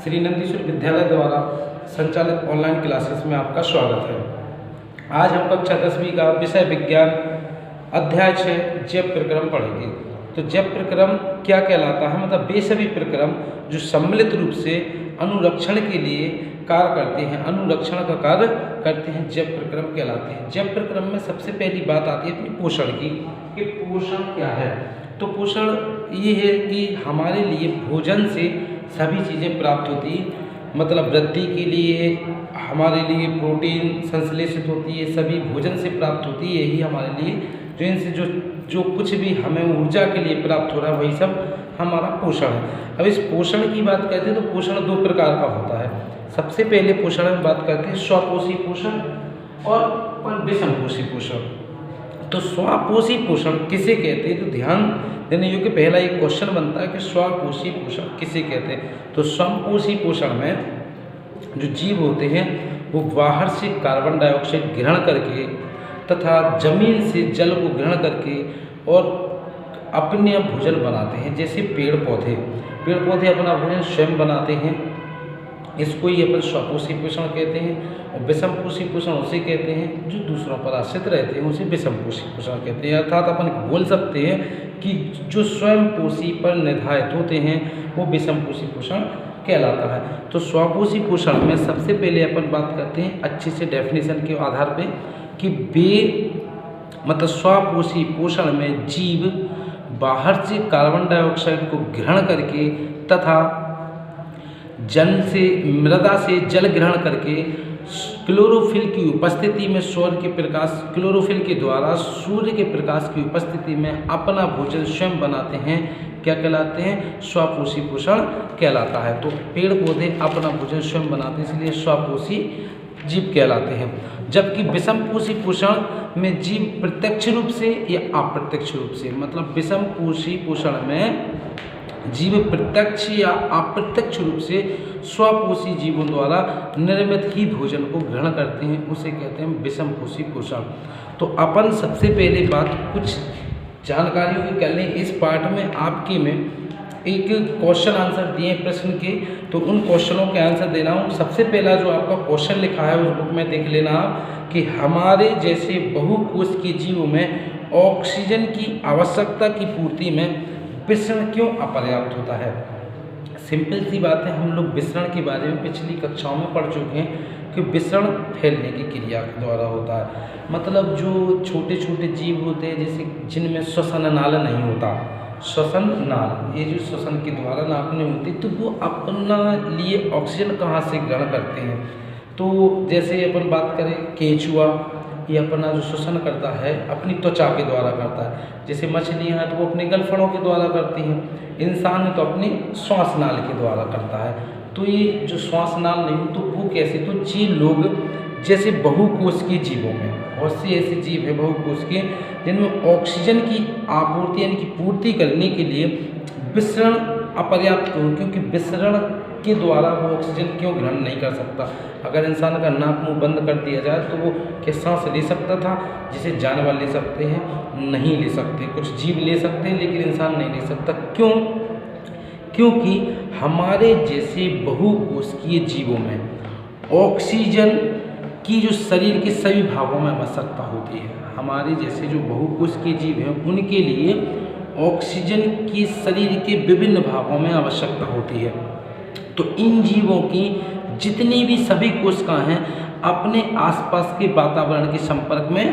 श्री नंदीश्वर विद्यालय द्वारा संचालित ऑनलाइन क्लासेस में आपका स्वागत है। आज हम कक्षा 10वीं का विषय विज्ञान अध्याय 6 जैव प्रक्रम पढ़ेंगे। तो जैव प्रक्रम क्या कहलाता है, मतलब वे सभी प्रक्रम जो सम्मिलित रूप से अनुरक्षण के लिए कार्य करते हैं, अनुरक्षण का कार्य करते हैं, जैव प्रक्रम कहलाते हैं। जैव प्रक्रम में सबसे पहली बात आती है अपनी पोषण की, कि पोषण क्या है। तो पोषण ये है कि हमारे लिए भोजन से सभी चीज़ें प्राप्त होती हैं, मतलब वृद्धि के लिए हमारे लिए प्रोटीन संश्लेषित होती है, सभी भोजन से प्राप्त होती है। यही हमारे लिए जो इनसे जो कुछ भी हमें ऊर्जा के लिए प्राप्त हो रहा है, वही सब हमारा पोषण है। अब इस पोषण की बात करते हैं तो पोषण 2 प्रकार का होता है। सबसे पहले पोषण में बात करते हैं स्वपोषी पोषण और विषमपोषी पोषण। तो स्वपोषी पोषण किसे कहते हैं, तो ध्यान देने योग्य पहला एक क्वेश्चन बनता है कि स्वपोषी पोषण किसे कहते हैं। तो स्वपोषी पोषण में जो जीव होते हैं वो बाहर से कार्बन डाइऑक्साइड ग्रहण करके तथा जमीन से जल को ग्रहण करके और अपने भोजन बनाते हैं। जैसे पेड़ पौधे अपना भोजन स्वयं बनाते हैं, इसको ही अपन स्वपोषी पोषण कहते हैं। और विषमपोषी पोषण उसे कहते हैं जो दूसरों पर आश्रित रहते हैं, उसे विषमपोषी पोषण कहते हैं। अर्थात अपन बोल सकते हैं कि जो स्वयं पोषी पर निर्धारित होते हैं वो विषमपोषी पोषण कहलाता है। तो स्वपोषी पोषण में सबसे पहले अपन बात करते हैं अच्छे से डेफिनेशन के आधार पे कि मतलब स्वपोषी पोषण में जीव बाहर से कार्बन डाइऑक्साइड को ग्रहण करके तथा मृदा से जल ग्रहण करके क्लोरोफिल की उपस्थिति में क्लोरोफिल के द्वारा सूर्य के प्रकाश की उपस्थिति में अपना भोजन स्वयं बनाते हैं। क्या कहलाते हैं, स्वपोषी पोषण कहलाता है। तो पेड़ पौधे अपना भोजन स्वयं बनाते हैं, इसलिए स्वपोषी जीव कहलाते हैं। जबकि विषमपोषी पोषण में जीव प्रत्यक्ष रूप से या अप्रत्यक्ष रूप से, मतलब विषमपोषी पोषण में जीव प्रत्यक्ष या अप्रत्यक्ष रूप से स्वपोषी जीवों द्वारा निर्मित ही भोजन को ग्रहण करते हैं, उसे कहते हैं विषमपोषी पोषण। तो अपन सबसे पहले बात कुछ जानकारियों की कर लें। इस पार्ट में आपके में एक क्वेश्चन आंसर दिए प्रश्न के, तो उन क्वेश्चनों के आंसर देना हूँ। सबसे पहला जो आपका क्वेश्चन लिखा है उस बुक में देख लेना आप कि हमारे जैसे बहुकोषीय जीवों में ऑक्सीजन की आवश्यकता की पूर्ति में विसरण क्यों अपर्याप्त होता है। सिंपल सी बात है, हम लोग विसरण के बारे में पिछली कक्षाओं में पढ़ चुके हैं कि विसरण फैलने की क्रिया के द्वारा होता है। मतलब जो छोटे छोटे जीव होते हैं जैसे जिनमें श्वसन नाल नहीं होता, श्वसन नाल, ये जो श्वसन के द्वारा नाक नहीं होती, तो वो अपना लिए ऑक्सीजन कहाँ से ग्रहण करते हैं। तो जैसे अपन बात करें केंचुआ, ये अपना जो श्वसन करता है अपनी त्वचा के द्वारा करता है। जैसे मछलियाँ हैं तो वो अपने गलफड़ों के द्वारा करती हैं, इंसान है तो अपनी श्वास नाल के द्वारा करता है। तो ये जो श्वास नाल नहीं तो वो कैसे, तो जी लोग जैसे बहुकोषीय जीवों में बहुत से ऐसे जीव हैं बहुकोषीय जिनमें ऑक्सीजन की आपूर्ति यानी कि पूर्ति करने के लिए विसरण अपर्याप्त हो, क्योंकि विसरण के द्वारा वो ऑक्सीजन क्यों ग्रहण नहीं कर सकता। अगर इंसान का नाक मुंह बंद कर दिया जाए तो वो क्या सांस ले सकता था, जिसे जानवर ले सकते हैं, नहीं ले सकते। कुछ जीव ले सकते हैं लेकिन इंसान नहीं ले सकता। क्यों? क्योंकि हमारे जैसे बहुकोषीय जीवों में ऑक्सीजन की जो शरीर के सभी भागों में आवश्यकता होती है। हमारे जैसे जो बहुकोषीय जीव हैं उनके लिए ऑक्सीजन की शरीर के विभिन्न भागों में आवश्यकता होती है। तो इन जीवों की जितनी भी सभी कोशिकाएं हैं अपने आसपास के वातावरण के संपर्क में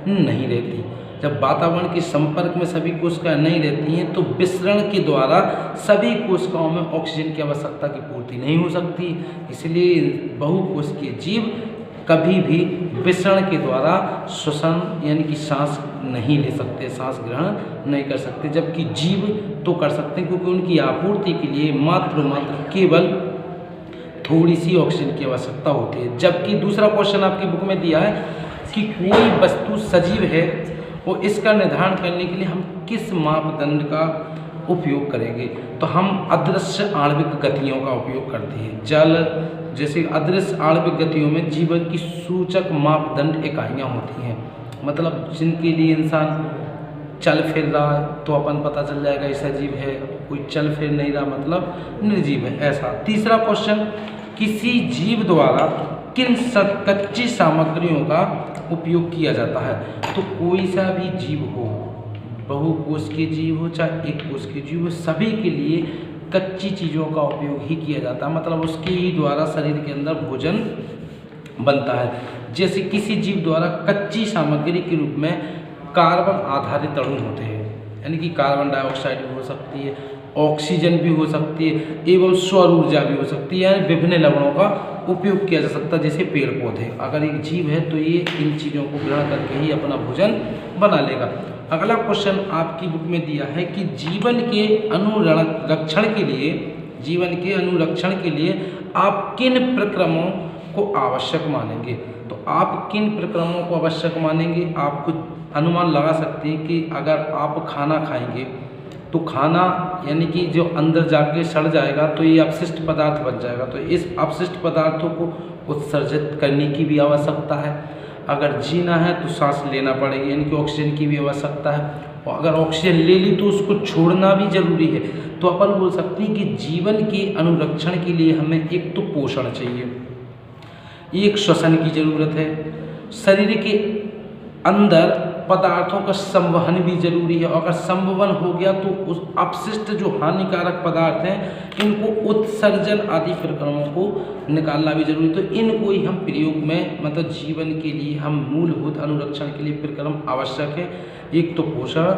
नहीं रहती। जब वातावरण के संपर्क में सभी कोशिकाएं नहीं रहती हैं तो विसरण के द्वारा सभी कोशिकाओं में ऑक्सीजन की आवश्यकता की पूर्ति नहीं हो सकती। इसलिए बहुकोषीय जीव कभी भी विसरण के द्वारा श्वसन यानी कि सांस नहीं ले सकते, सांस ग्रहण नहीं कर सकते। जबकि जीव तो कर सकते हैं, क्योंकि उनकी आपूर्ति के लिए मात्र केवल थोड़ी सी ऑक्सीजन की आवश्यकता होती है। जबकि दूसरा क्वेश्चन आपकी बुक में दिया है कि कोई वस्तु सजीव है और इसका निर्धारण करने के लिए हम किस मापदंड का उपयोग करेंगे। तो हम अदृश्य आणविक गतियों का उपयोग करते हैं। जल जैसे अदृश्य आणविक गतियों में जीवन की सूचक मापदंड इकाइयाँ होती हैं, मतलब जिनके लिए इंसान चल फिर रहा है तो अपन पता चल जाएगा इस सजीव है, कोई चल फिर नहीं रहा मतलब निर्जीव है, ऐसा। तीसरा क्वेश्चन, किसी जीव द्वारा किन कच्ची सामग्रियों का उपयोग किया जाता है? तो कोई सा भी जीव हो, बहुकोश के जीव हो चाहे एक कोश के जीव हो, सभी के लिए कच्ची चीज़ों का उपयोग ही किया जाता है, मतलब उसके ही द्वारा शरीर के अंदर भोजन बनता है। जैसे किसी जीव द्वारा कच्ची सामग्री के रूप में कार्बन आधारित अणु होते हैं, यानी कि कार्बन डाइऑक्साइड भी हो सकती है, ऑक्सीजन भी हो सकती है एवं सौर ऊर्जा भी हो सकती है, यानी विभिन्न लवणों का उपयोग किया जा सकता है। जैसे पेड़ पौधे, अगर एक जीव है तो ये इन चीज़ों को ग्रहण करके ही अपना भोजन बना लेगा। अगला क्वेश्चन आपकी बुक में दिया है कि जीवन के अनुरक्षण के लिए आप किन प्रक्रमों को आवश्यक मानेंगे? तो आप किन प्रक्रमों को आवश्यक मानेंगे? आप कुछ अनुमान लगा सकते हैं कि अगर आप खाना खाएंगे तो खाना यानी कि जो अंदर जाके सड़ जाएगा तो ये अपशिष्ट पदार्थ बन जाएगा, तो इस अपशिष्ट पदार्थों को उत्सर्जित करने की भी आवश्यकता है। अगर जीना है तो सांस लेना पड़ेगी, यानी कि ऑक्सीजन की भी आवश्यकता है, और अगर ऑक्सीजन ले ली तो उसको छोड़ना भी जरूरी है। तो अपन बोल सकते हैं कि जीवन के अनुरक्षण के लिए हमें एक तो पोषण चाहिए, एक श्वसन की जरूरत है, शरीर के अंदर पदार्थों का संवहन भी जरूरी है, और अगर संवहन हो गया तो उस अपशिष्ट जो हानिकारक पदार्थ हैं इनको उत्सर्जन आदि प्रक्रमों को निकालना भी जरूरी। तो इनको ही हम प्रयोग में मतलब जीवन के लिए हम मूलभूत अनुरक्षण के लिए प्रक्रम आवश्यक है। एक तो पोषण,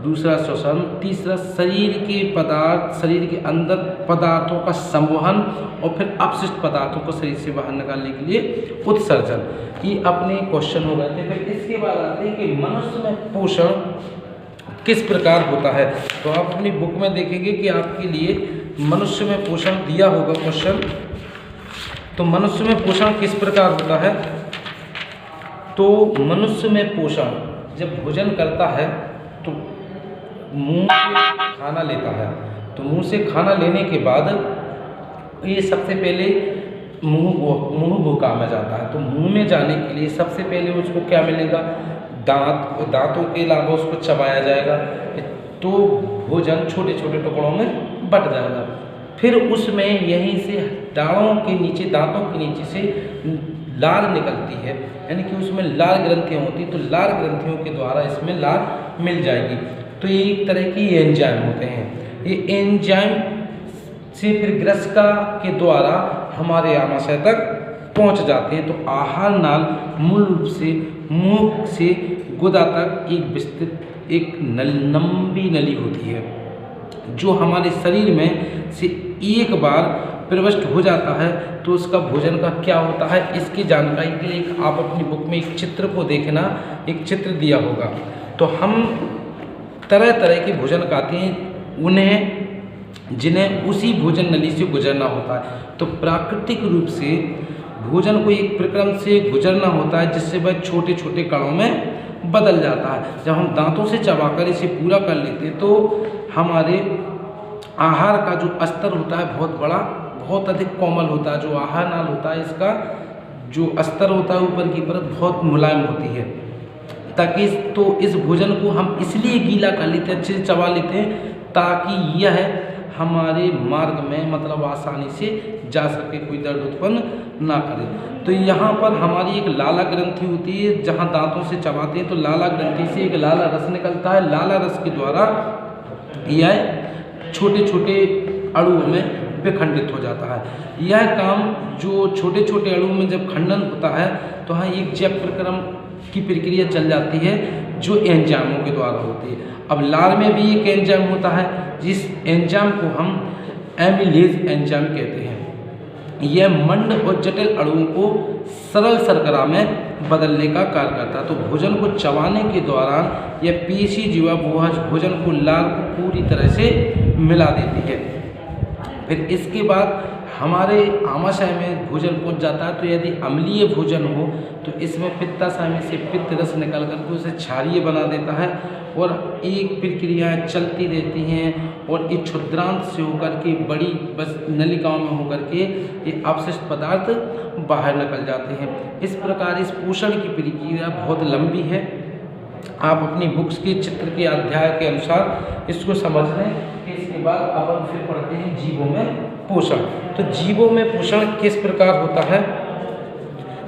दूसरा श्वसन, तीसरा शरीर के अंदर पदार्थों का संवहन, और फिर अपशिष्ट पदार्थों को शरीर से बाहर निकालने के लिए उत्सर्जन। ये अपने क्वेश्चन हो गए थे। फिर इसके बाद आते हैं कि मनुष्य में पोषण किस प्रकार होता है। तो आप अपनी बुक में देखेंगे कि आपके लिए मनुष्य में पोषण दिया होगा क्वेश्चन। तो मनुष्य में पोषण किस प्रकार होता है? तो मनुष्य में पोषण जब भोजन करता है तो मुंह से खाना लेता है, तो मुंह से खाना लेने के बाद ये सबसे पहले मुंह भूखा में जाता है। तो मुंह में जाने के लिए सबसे पहले उसको क्या मिलेगा? दांतों के अलावा उसको चबाया जाएगा, तो भोजन छोटे छोटे टुकड़ों में बट जाएगा। फिर उसमें यहीं से दांतों के नीचे से लार निकलती है, यानी कि उसमें लार ग्रंथियाँ होती, तो लार ग्रंथियों के द्वारा इसमें लार मिल जाएगी। तो ये एक तरह की एंजाइम होते हैं। ये एंजाइम से फिर ग्रसिका के द्वारा हमारे आमाशय तक पहुंच जाते हैं। तो आहार नाल मूल रूप से मुंह से गुदा तक एक विस्तृत लंबी नली होती है, जो हमारे शरीर में से एक बार प्रविष्ट हो जाता है। तो उसका भोजन का क्या होता है, इसकी जानकारी के लिए आप अपनी बुक में एक चित्र को देखना, एक चित्र दिया होगा। तो हम तरह तरह के भोजन खाते हैं, जिन्हें उसी भोजन नली से गुजरना होता है। तो प्राकृतिक रूप से भोजन को एक प्रक्रम से गुजरना होता है, जिससे वह छोटे छोटे कणों में बदल जाता है। जब हम दांतों से चबाकर इसे पूरा कर लेते हैं तो हमारे आहार का जो स्तर होता है बहुत बड़ा, बहुत अधिक कोमल होता है। जो आहार नाल होता है इसका जो स्तर होता है ऊपर की परत बहुत मुलायम होती है, ताकि तो इस भोजन को हम इसलिए गीला कर लेते हैं, अच्छे से चबा लेते हैं, ताकि यह हमारे मार्ग में मतलब आसानी से जा सके, कोई दर्द उत्पन्न ना करे। तो यहाँ पर हमारी एक लाला ग्रंथि होती है, जहाँ दांतों से चबाते हैं तो लाला ग्रंथि से एक लाला रस निकलता है। लाला रस के द्वारा यह छोटे छोटे अणुओं में विखंडित हो जाता है। यह काम जो छोटे छोटे अणुओं में जब खंडन होता है तो हाँ एक जैव प्रक्रम की प्रक्रिया चल जाती है, जो एंजाइमों के द्वारा होती है। अब लार में भी एक एंजाइम होता है, जिस एंजाइम को हम एमिलेज एंजाइम कहते हैं। यह मंड और जटिल अणुओं को सरल शर्करा में बदलने का कार्य करता है। तो भोजन को चबाने के दौरान यह पेशी जीवा भोजन को लार को पूरी तरह से मिला देती है। फिर इसके बाद हमारे आमाशय में भोजन पहुंच जाता है। तो यदि अम्लीय भोजन हो तो इसमें पित्ताशय में से पित्त रस निकल करके उसे क्षारीय बना देता है, और एक प्रक्रियाएँ चलती रहती हैं, और ये क्षुद्रांत से होकर के बड़ी बस नलिकाओं में होकर के ये अपशिष्ट पदार्थ बाहर निकल जाते हैं। इस प्रकार इस पोषण की प्रक्रिया बहुत लंबी है, आप अपनी बुक्स के चित्र के अध्याय के अनुसार इसको समझ लें। इसके बाद अपन फिर पढ़ते हैं जीवों में पोषण। तो जीवों में पोषण किस प्रकार होता है,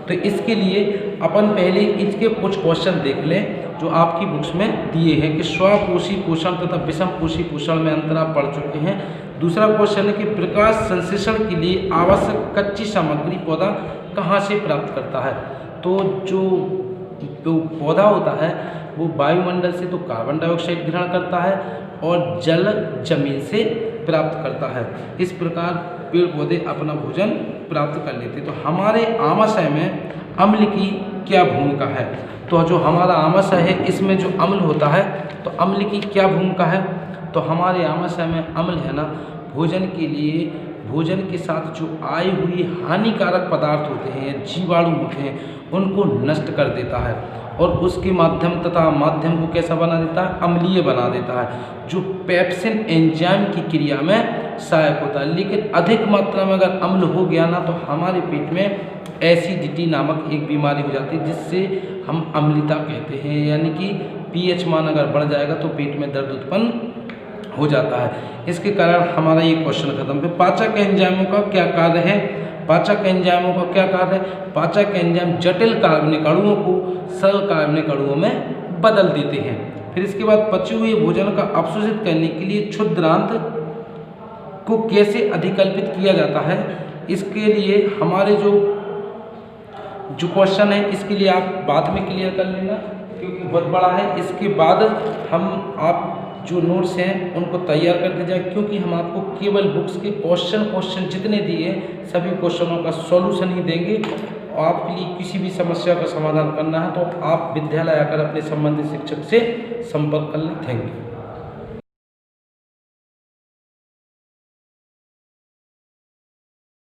तो इसके लिए अपन पहले इसके कुछ क्वेश्चन देख लें जो आपकी बुक्स में दिए हैं कि स्वपोषी पोषण तथा विषम पोषी पोषण में अंतर आप पढ़ चुके हैं। दूसरा क्वेश्चन है कि प्रकाश संश्लेषण के लिए आवश्यक कच्ची सामग्री पौधा कहाँ से प्राप्त करता है। तो जो पौधा होता है वो वायुमंडल से तो कार्बन डाइऑक्साइड ग्रहण करता है और जल जमीन से प्राप्त करता है। इस प्रकार पेड़ पौधे अपना भोजन प्राप्त कर लेते हैं। तो हमारे आमाशय में अम्ल की क्या भूमिका है, तो जो हमारा आमाशय है इसमें जो अम्ल होता है तो अम्ल की क्या भूमिका है। तो हमारे आमाशय में अम्ल है ना, भोजन के लिए भोजन के साथ जो आई हुई हानिकारक पदार्थ होते हैं, जीवाणु होते हैं, उनको नष्ट कर देता है और उसके माध्यम को कैसा बना देता है, अम्लीय बना देता है, जो पेप्सिन एंजाइम की क्रिया में सहायक होता है। लेकिन अधिक मात्रा में अगर अम्ल हो गया ना तो हमारे पेट में एसिडिटी नामक एक बीमारी हो जाती है जिससे हम अम्लता कहते हैं, यानी कि पीएच मान अगर बढ़ जाएगा तो पेट में दर्द उत्पन्न हो जाता है। इसके कारण हमारा ये क्वेश्चन खत्म। फिर पाचक एंजाइमों का क्या कार्य है, पाचक एंजाइमों का क्या कार्य है। पाचक एंजाइम जटिल कार्बनिक अणुओं को सरल कार्बनिक अणुओं में बदल देते हैं। फिर इसके बाद पचे हुए भोजन का अवशोषित करने के लिए क्षुद्रांत को कैसे अधिकल्पित किया जाता है। इसके लिए हमारे जो क्वेश्चन है इसके लिए आप बाद में क्लियर कर लेना क्योंकि बहुत बड़ा है। इसके बाद आप जो नोट्स हैं उनको तैयार कर दीजिए क्योंकि हम आपको केवल बुक्स के क्वेश्चन जितने दिए सभी क्वेश्चनों का सॉल्यूशन ही देंगे। और आपके लिए किसी भी समस्या का समाधान करना है तो आप विद्यालय आकर अपने संबंधित शिक्षक से संपर्क कर लें। Thank you.